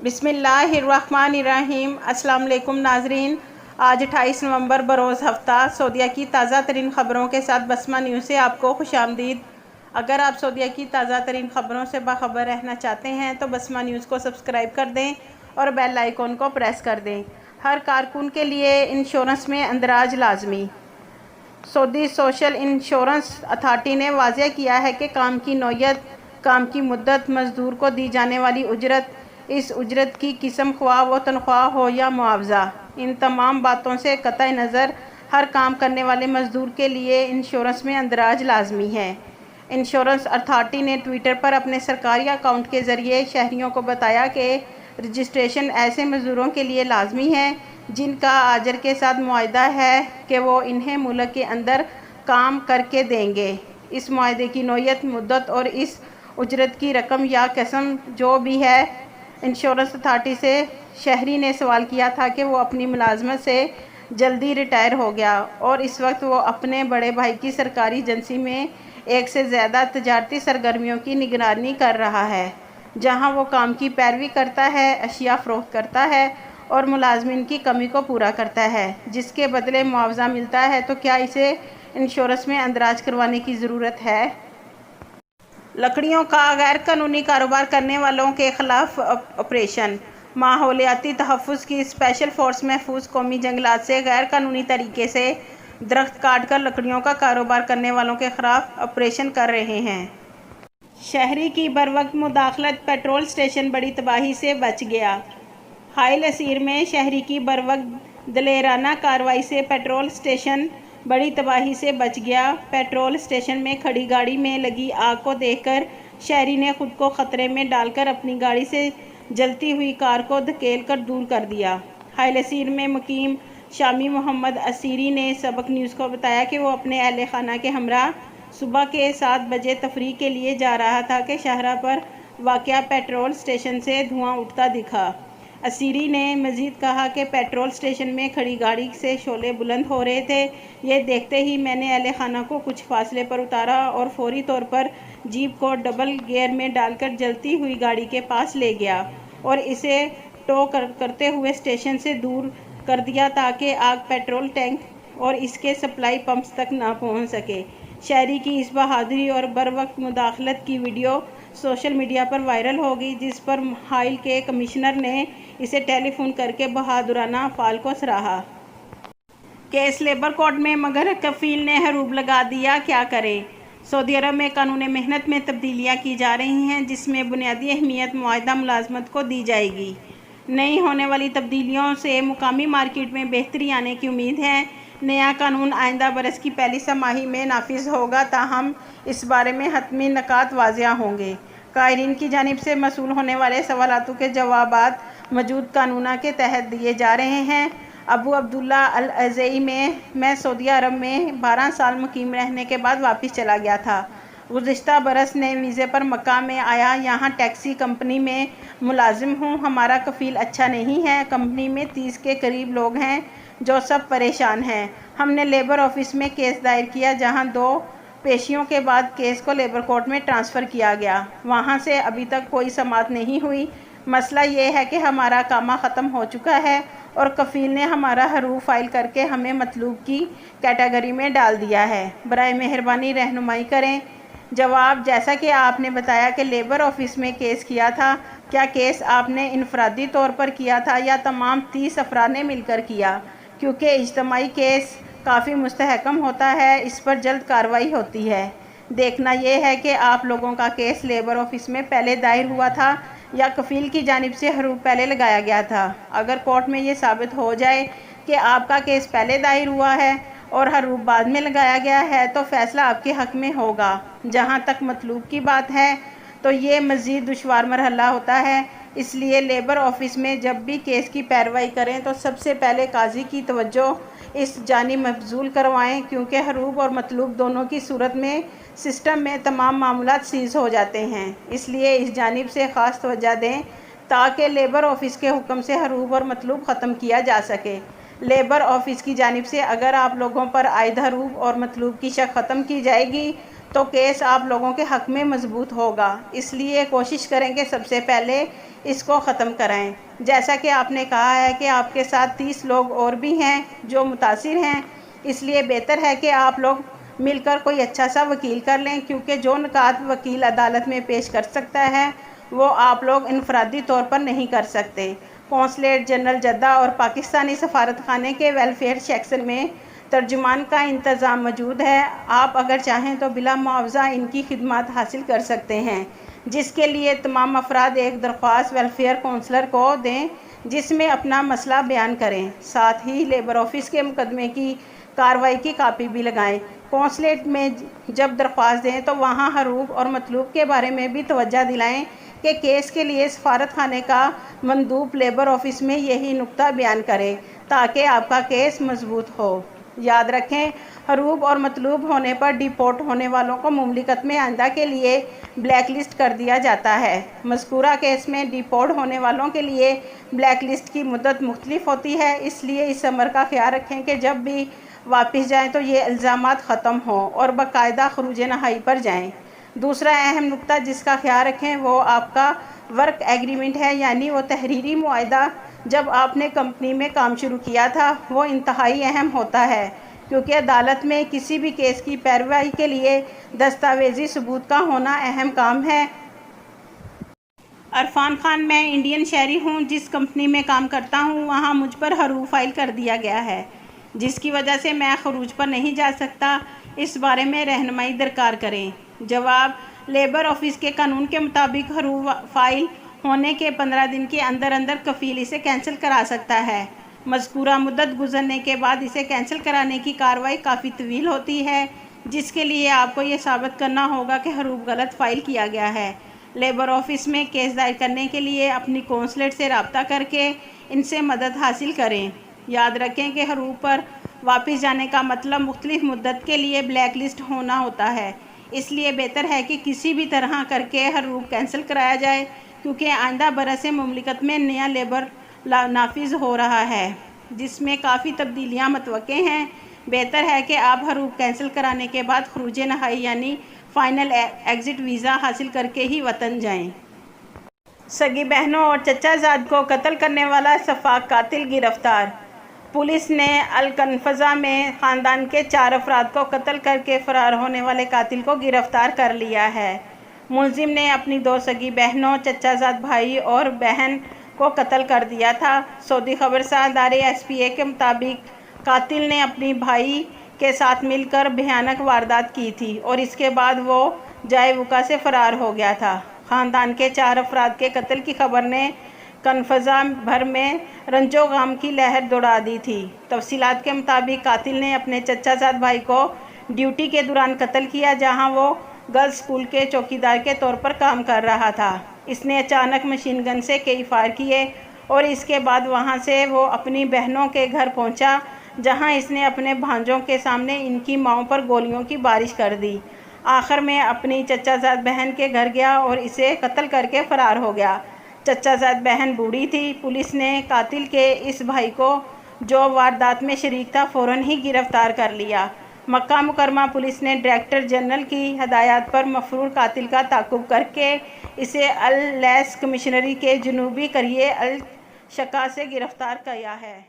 بسم اللہ الرحمن الرحیم۔ السلام علیکم ناظرین، آج 28 نومبر بروز ہفتہ سعودیہ کی تازہ ترین خبروں کے ساتھ بسمہ نیوز سے آپ کو خوش آمدید۔ اگر آپ سعودیہ کی تازہ ترین خبروں سے باخبر رہنا چاہتے ہیں تو بسمہ نیوز کو سبسکرائب کر دیں اور بیل آئیکن کو پریس کر دیں۔ ہر کارکن کے لیے انشورنس میں اندراج لازمی۔ سعودی سوشل انشورنس اتھارٹی نے واضح کیا ہے کہ کام کی نوعیت، کام کی مدت، مزدور کو دی جانے والی اجرت، اس اجرت کی قسم خواہ وہ تنخواہ ہو یا معاوضہ، ان تمام باتوں سے قطع نظر ہر کام کرنے والے مزدور کے لیے انشورنس میں اندراج لازمی ہے۔ انشورنس اتھارٹی نے ٹویٹر پر اپنے سرکاری اکاؤنٹ کے ذریعے شہریوں کو بتایا کہ رجسٹریشن ایسے مزدوروں کے لیے لازمی ہے جن کا آجر کے ساتھ معاہدہ ہے کہ وہ انہیں ملک کے اندر کام کر کے دیں گے۔ اس معاہدے کی نوعیت، مدت اور اس اجرت کی رقم یا قسم جو بھی ہے۔ انشورنس اتھارٹی سے شہری نے سوال کیا تھا کہ وہ اپنی ملازمت سے جلدی ریٹائر ہو گیا اور اس وقت وہ اپنے بڑے بھائی کی سرکاری ایجنسی میں ایک سے زیادہ تجارتی سرگرمیوں کی نگرانی کر رہا ہے، جہاں وہ کام کی پیروی کرتا ہے، اشیاء فروخت کرتا ہے اور ملازمین کی کمی کو پورا کرتا ہے، جس کے بدلے معاوضہ ملتا ہے۔ تو کیا اسے انشورنس میں اندراج کروانے کی ضرورت ہے؟ لکڑیوں کا غیر قانونی کاروبار کرنے والوں کے خلاف آپریشن۔ ماحولیاتی تحفظ کی اسپیشل فورس محفوظ قومی جنگلات سے غیر قانونی طریقے سے درخت کاٹ کر لکڑیوں کا کاروبار کرنے والوں کے خلاف آپریشن کر رہے ہیں۔ شہری کی بروقت مداخلت، پیٹرول اسٹیشن بڑی تباہی سے بچ گیا۔ حائل اسیر میں شہری کی بروقت دلیرانہ کارروائی سے پیٹرول اسٹیشن بڑی تباہی سے بچ گیا۔ پیٹرول اسٹیشن میں کھڑی گاڑی میں لگی آگ کو دیکھ کر شہری نے خود کو خطرے میں ڈال کر اپنی گاڑی سے جلتی ہوئی کار کو دھکیل کر دور کر دیا۔ حائل اسیر میں مقیم شامی محمد اسیری نے سبق نیوز کو بتایا کہ وہ اپنے اہل خانہ کے ہمراہ صبح کے 7 بجے تفریح کے لیے جا رہا تھا کہ شاہراہ پر واقع پیٹرول اسٹیشن سے دھواں اٹھتا دکھا۔ اسیری نے مزید کہا کہ پیٹرول اسٹیشن میں کھڑی گاڑی سے شعلے بلند ہو رہے تھے۔ یہ دیکھتے ہی میں نے اہل خانہ کو کچھ فاصلے پر اتارا اور فوری طور پر جیپ کو ڈبل گیئر میں ڈال کر جلتی ہوئی گاڑی کے پاس لے گیا اور اسے ٹو کرتے ہوئے اسٹیشن سے دور کر دیا تاکہ آگ پیٹرول ٹینک اور اس کے سپلائی پمپس تک نہ پہنچ سکے۔ شہری کی اس بہادری اور بروقت مداخلت کی ویڈیو سوشل میڈیا پر وائرل ہو گئی، جس پر حائل کے کمشنر نے اسے ٹیلی فون کر کے بہادرانہ افعال کو سراہا۔ کیس لیبر کورٹ میں مگر کفیل نے حروف لگا دیا، کیا کریں؟ سعودی عرب میں قانون محنت میں تبدیلیاں کی جا رہی ہیں، جس میں بنیادی اہمیت معاہدہ ملازمت کو دی جائے گی۔ نئی ہونے والی تبدیلیوں سے مقامی مارکیٹ میں بہتری آنے کی امید ہے۔ نیا قانون آئندہ برس کی پہلی 6 ماہی میں نافذ ہوگا، تاہم اس بارے میں حتمی نکات واضح ہوں گے۔ قائرین کی جانب سے موصول ہونے والے سوالات کے جوابات موجود قانون کے تحت دیے جا رہے ہیں۔ ابو عبداللہ العزیزی میں سعودی عرب میں 12 سال مقیم رہنے کے بعد واپس چلا گیا تھا۔ گزشتہ برس نئے ویزے پر مکہ میں آیا۔ یہاں ٹیکسی کمپنی میں ملازم ہوں۔ ہمارا کفیل اچھا نہیں ہے۔ کمپنی میں 30 کے قریب لوگ ہیں جو سب پریشان ہیں۔ ہم نے لیبر آفس میں کیس دائر کیا، جہاں 2 پیشیوں کے بعد کیس کو لیبر کورٹ میں ٹرانسفر کیا گیا۔ وہاں سے ابھی تک کوئی سماعت نہیں ہوئی۔ مسئلہ یہ ہے کہ ہمارا اقامہ ختم ہو چکا ہے اور کفیل نے ہمارا حروف فائل کر کے ہمیں مطلوب کی کیٹیگری میں ڈال دیا ہے۔ برائے مہربانی رہنمائی کریں۔ جواب: جیسا کہ آپ نے بتایا کہ لیبر آفس میں کیس کیا تھا، کیا کیس آپ نے انفرادی طور پر کیا تھا یا تمام 30 افراد نے مل کر کیا؟ کیونکہ اجتماعی کیس کافی مستحکم ہوتا ہے، اس پر جلد کارروائی ہوتی ہے۔ دیکھنا یہ ہے کہ آپ لوگوں کا کیس لیبر آفس میں پہلے دائر ہوا تھا یا کفیل کی جانب سے حروف پہلے لگایا گیا تھا۔ اگر کورٹ میں یہ ثابت ہو جائے کہ آپ کا کیس پہلے دائر ہوا ہے اور حروف بعد میں لگایا گیا ہے تو فیصلہ آپ کے حق میں ہوگا۔ جہاں تک مطلوب کی بات ہے تو یہ مزید دشوار مرحلہ ہوتا ہے، اس لیے لیبر آفس میں جب بھی کیس کی پیروائی کریں تو سب سے پہلے قاضی کی توجہ اس جانب مبذول کروائیں، کیونکہ حروف اور مطلوب دونوں کی صورت میں سسٹم میں تمام معاملات سیز ہو جاتے ہیں۔ اس لیے اس جانب سے خاص توجہ دیں تاکہ لیبر آفس کے حکم سے حروف اور مطلوب ختم کیا جا سکے۔ لیبر آفس کی جانب سے اگر آپ لوگوں پر عائد حروف اور مطلوب کی شک ختم کی جائے گی تو کیس آپ لوگوں کے حق میں مضبوط ہوگا، اس لیے کوشش کریں کہ سب سے پہلے اس کو ختم کرائیں۔ جیسا کہ آپ نے کہا ہے کہ آپ کے ساتھ 30 لوگ اور بھی ہیں جو متاثر ہیں، اس لیے بہتر ہے کہ آپ لوگ مل کر کوئی اچھا سا وکیل کر لیں، کیونکہ جو نکات وکیل عدالت میں پیش کر سکتا ہے وہ آپ لوگ انفرادی طور پر نہیں کر سکتے۔ قونصلیٹ جنرل جدہ اور پاکستانی سفارت خانے کے ویلفیئر سیکشن میں ترجمان کا انتظام موجود ہے۔ آپ اگر چاہیں تو بلا معاوضہ ان کی خدمات حاصل کر سکتے ہیں، جس کے لیے تمام افراد ایک درخواست ویلفیئر کونسلر کو دیں جس میں اپنا مسئلہ بیان کریں، ساتھ ہی لیبر آفس کے مقدمے کی کارروائی کی کاپی بھی لگائیں۔ قونصلیٹ میں جب درخواست دیں تو وہاں حروف اور مطلوب کے بارے میں بھی توجہ دلائیں کہ کیس کے لیے سفارت خانے کا مندوب لیبر آفس میں یہی نکتہ بیان کرے تاکہ آپ کا کیس مضبوط ہو۔ یاد رکھیں، حروف اور مطلوب ہونے پر ڈیپورٹ ہونے والوں کو مملکت میں آئندہ کے لیے بلیک لسٹ کر دیا جاتا ہے۔ مذکورہ کیس میں ڈیپورٹ ہونے والوں کے لیے بلیک لسٹ کی مدت مختلف ہوتی ہے، اس لیے اس امر کا خیال رکھیں کہ جب بھی واپس جائیں تو یہ الزامات ختم ہوں اور باقاعدہ خروج نہائی پر جائیں۔ دوسرا اہم نکتہ جس کا خیال رکھیں وہ آپ کا ورک ایگریمنٹ ہے، یعنی وہ تحریری معاہدہ جب آپ نے کمپنی میں کام شروع کیا تھا۔ وہ انتہائی اہم ہوتا ہے کیونکہ عدالت میں کسی بھی کیس کی پیروائی کے لیے دستاویزی ثبوت کا ہونا اہم کام ہے۔ عرفان خان، میں انڈین شہری ہوں۔ جس کمپنی میں کام کرتا ہوں وہاں مجھ پر حروف فائل کر دیا گیا ہے، جس کی وجہ سے میں خروج پر نہیں جا سکتا۔ اس بارے میں رہنمائی درکار کریں۔ جواب: لیبر آفس کے قانون کے مطابق حروف فائل ہونے کے 15 دن کے اندر اندر کفیل اسے کینسل کرا سکتا ہے۔ مذکورہ مدت گزرنے کے بعد اسے کینسل کرانے کی کارروائی کافی طویل ہوتی ہے، جس کے لیے آپ کو یہ ثابت کرنا ہوگا کہ حروف غلط فائل کیا گیا ہے۔ لیبر آفس میں کیس دائر کرنے کے لیے اپنی قونصلیٹ سے رابطہ کر کے ان سے مدد حاصل کریں۔ یاد رکھیں کہ حروف پر واپس جانے کا مطلب مختلف مدت کے لیے بلیک لسٹ ہونا ہوتا ہے، اس لیے بہتر ہے کہ کسی بھی طرح کر کے حروف کینسل کرایا جائے، کیونکہ آئندہ برس مملکت میں نیا لیبر لا نافذ ہو رہا ہے جس میں کافی تبدیلیاں متوقع ہیں۔ بہتر ہے کہ آپ حروف کینسل کرانے کے بعد خروج نہائی یعنی فائنل ایگزٹ ویزا حاصل کر کے ہی وطن جائیں۔ سگی بہنوں اور چچا زاد کو قتل کرنے والا شفاق قاتل گرفتار۔ پولیس نے الکنفزہ میں خاندان کے 4 افراد کو قتل کر کے فرار ہونے والے قاتل کو گرفتار کر لیا ہے۔ ملزم نے اپنی 2 سگی بہنوں، چچا زاد بھائی اور بہن کو قتل کر دیا تھا۔ سعودی خبرساز ادارے ایس پی اے کے مطابق قاتل نے اپنی بھائی کے ساتھ مل کر بھیانک واردات کی تھی اور اس کے بعد وہ جائے وقوع سے فرار ہو گیا تھا۔ خاندان کے 4 افراد کے قتل کی خبر نے کنفزہ بھر میں رنج و غم کی لہر دوڑا دی تھی۔ تفصیلات کے مطابق قاتل نے اپنے چچا زاد بھائی کو ڈیوٹی کے دوران قتل کیا، جہاں وہ گرلز اسکول کے چوکیدار کے طور پر کام کر رہا تھا۔ اس نے اچانک مشین گن سے کئی فائر کیے اور اس کے بعد وہاں سے وہ اپنی بہنوں کے گھر پہنچا، جہاں اس نے اپنے بھانجوں کے سامنے ان کی ماؤں پر گولیوں کی بارش کر دی۔ آخر میں اپنی چچا زاد بہن کے گھر گیا اور اسے قتل کر کے فرار ہو گیا۔ چچا زاد بہن بوڑھی تھی۔ پولیس نے قاتل کے اس بھائی کو، جو واردات میں شریک تھا، فوراً ہی گرفتار کر لیا۔ مکہ مکرمہ پولیس نے ڈائریکٹر جنرل کی ہدایات پر مفرور قاتل کا تعاقب کر کے اسے اللیس کمشنری کے جنوبی قریے الشقا سے گرفتار کیا ہے۔